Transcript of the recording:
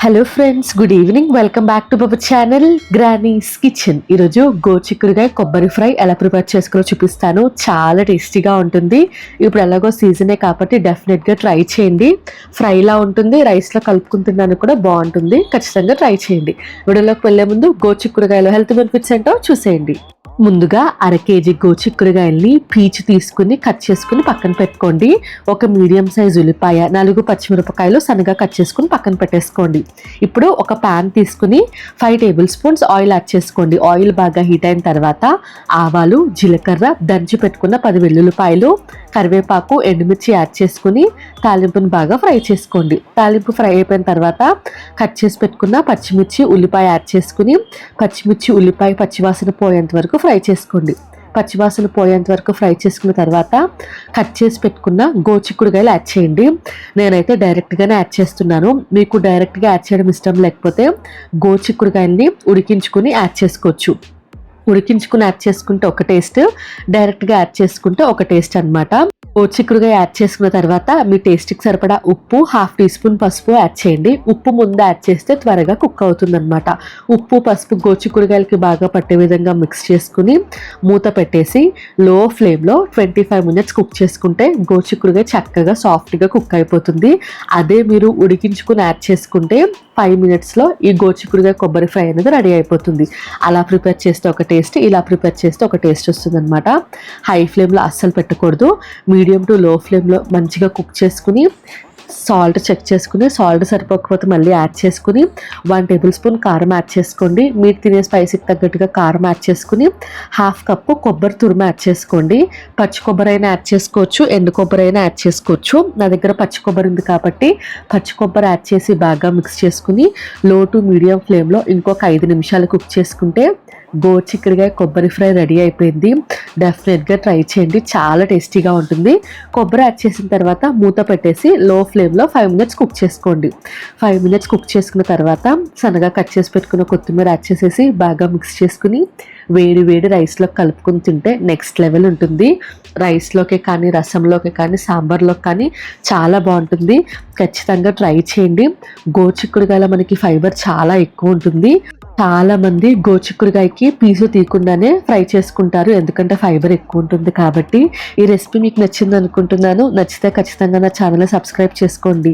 Hello friends, good evening. Welcome back to our channel granny's kitchen. ఈరోజు గోచిక్కుడుకాయ కొబ్బరి fry ఎలా prepare చేసుకోవాలో చూపిస్తాను. చాలా టేస్టీగా ఉంటుంది. ఇప్పుడు ఎలాగో సీజనే కాబట్టి డెఫినెట్గా ట్రై చేయండి. ఫ్రైలా ఉంటుంది, రైస్లో కలుపుకుని తినడానికి కూడా బాగుంటుంది. ఖచ్చితంగా ట్రై చేయండి. వీడియోలోకి వెళ్లే ముందు గోచిక్కుడుకాయలో హెల్త్ బెనిఫిట్స్ ఏంటో చూసేయండి. ముందుగా అర కేజీ గోచిక్కుడుకాయల్ని పీచు తీసుకుని కట్ చేసుకుని పక్కన పెట్టుకోండి. ఒక మీడియం సైజ్ ఉల్లిపాయ, 4 పచ్చిమిరపకాయలు సన్నగా కట్ చేసుకుని పక్కన పెట్టేసుకోండి. ఇప్పుడు ఒక ప్యాన్ తీసుకుని 5 టేబుల్ స్పూన్స్ ఆయిల్ యాడ్ చేసుకోండి. ఆయిల్ బాగా హీట్ అయిన తర్వాత ఆవాలు, జీలకర్ర, దంచి పెట్టుకున్న 10 వెల్లుల్లిపాయలు, కరివేపాకు, ఎండుమిర్చి యాడ్ చేసుకుని తాలింపుని బాగా ఫ్రై చేసుకోండి. తాలింపు ఫ్రై అయిపోయిన తర్వాత కట్ చేసి పెట్టుకున్న పచ్చిమిర్చి, ఉల్లిపాయ యాడ్ చేసుకుని పచ్చిమిర్చి, ఉల్లిపాయ పచ్చివాసన పోయేంత వరకు ఫ్రై చేసుకోండి. పచ్చివాసన పోయేంత వరకు ఫ్రై చేసుకున్న తర్వాత కట్ చేసి పెట్టుకున్న గోచిక్కుడుకాయలు యాడ్ చేయండి. నేనైతే డైరెక్ట్గానే యాడ్ చేస్తున్నాను. మీకు డైరెక్ట్గా యాడ్ చేయడం ఇష్టం లేకపోతే గోచిక్కుడుకాయల్ని ఉడికించుకుని యాడ్ చేసుకోవచ్చు. ఉడికించుకుని యాడ్ చేసుకుంటే ఒక టేస్ట్, డైరెక్ట్గా యాడ్ చేసుకుంటే ఒక టేస్ట్ అనమాట. గోచిక్కుడుకాయ యాడ్ చేసుకున్న తర్వాత మీ టేస్ట్కి సరిపడా ఉప్పు, 1/2 టీ స్పూన్ పసుపు యాడ్ చేయండి. ఉప్పు ముందు యాడ్ చేస్తే త్వరగా కుక్ అవుతుంది అనమాట. ఉప్పు, పసుపు గోచిక్కుడుకాయలకి బాగా పట్టే విధంగా మిక్స్ చేసుకుని మూత పెట్టేసి లో ఫ్లేమ్లో 25 మినిట్స్ కుక్ చేసుకుంటే గోచిక్కుడుకాయ చక్కగా సాఫ్ట్గా కుక్ అయిపోతుంది. అదే మీరు ఉడికించుకుని యాడ్ చేసుకుంటే 5 మినిట్స్లో ఈ గోచిక్కుడుకాయ కొబ్బరి ఫ్రై అనేది రెడీ అయిపోతుంది. అలా ప్రిపేర్ చేస్తే ఒక టేస్ట్, ఇలా ప్రిపేర్ చేస్తే ఒక టేస్ట్ వస్తుంది అనమాట. హై ఫ్లేమ్లో అస్సలు పెట్టకూడదు. మీడియం టు లో ఫ్లేమ్లో మంచిగా కుక్ చేసుకుని సాల్ట్ చెక్ చేసుకుని, సాల్ట్ సరిపోకపోతే మళ్ళీ యాడ్ చేసుకుని 1 టేబుల్ స్పూన్ కారం యాడ్ చేసుకోండి. మీరు తినే స్పైసీకి తగ్గట్టుగా కారం యాడ్ చేసుకుని 1/2 కప్పు కొబ్బరి తురుము యాడ్ చేసుకోండి. పచ్చి కొబ్బరి అయినా యాడ్ చేసుకోవచ్చు, ఎండు కొబ్బరి అయినా యాడ్ చేసుకోవచ్చు. నా దగ్గర పచ్చి కొబ్బరి ఉంది కాబట్టి పచ్చి కొబ్బరి యాడ్ చేసి బాగా మిక్స్ చేసుకుని లో టు మీడియం ఫ్లేమ్లో ఇంకొక 5 నిమిషాలు కుక్ చేసుకుంటే గోచిక్కుడుకాయ కొబ్బరి ఫ్రై రెడీ అయిపోయింది. డెఫినెట్గా ట్రై చేయండి, చాలా టేస్టీగా ఉంటుంది. కొబ్బరి యాడ్ చేసిన తర్వాత మూత పెట్టేసి లో ఫ్లేమ్లో 5 మినిట్స్ కుక్ చేసుకోండి. 5 మినిట్స్ కుక్ చేసుకున్న తర్వాత సన్నగా కట్ చేసి పెట్టుకున్న కొత్తిమీర యాడ్ చేసేసి బాగా మిక్స్ చేసుకుని వేడి వేడి రైస్లో కలుపుకొని తింటే నెక్స్ట్ లెవెల్ ఉంటుంది. రైస్లోకి కానీ, రసంలోకి కానీ, సాంబార్లోకి కానీ చాలా బాగుంటుంది. ఖచ్చితంగా ట్రై చేయండి. గోచిక్కుడుకాయలో మనకి ఫైబర్ చాలా ఎక్కువ ఉంటుంది. చాలా మంది గోచిక్కుడుకాయకి పీసు తీయకుండానే ఫ్రై చేసుకుంటారు, ఎందుకంటే ఫైబర్ ఎక్కువ ఉంటుంది కాబట్టి. ఈ రెసిపీ మీకు నచ్చింది అనుకుంటున్నాను. నచ్చితే ఖచ్చితంగా నా ఛానల్ని సబ్స్క్రైబ్ చేసుకోండి.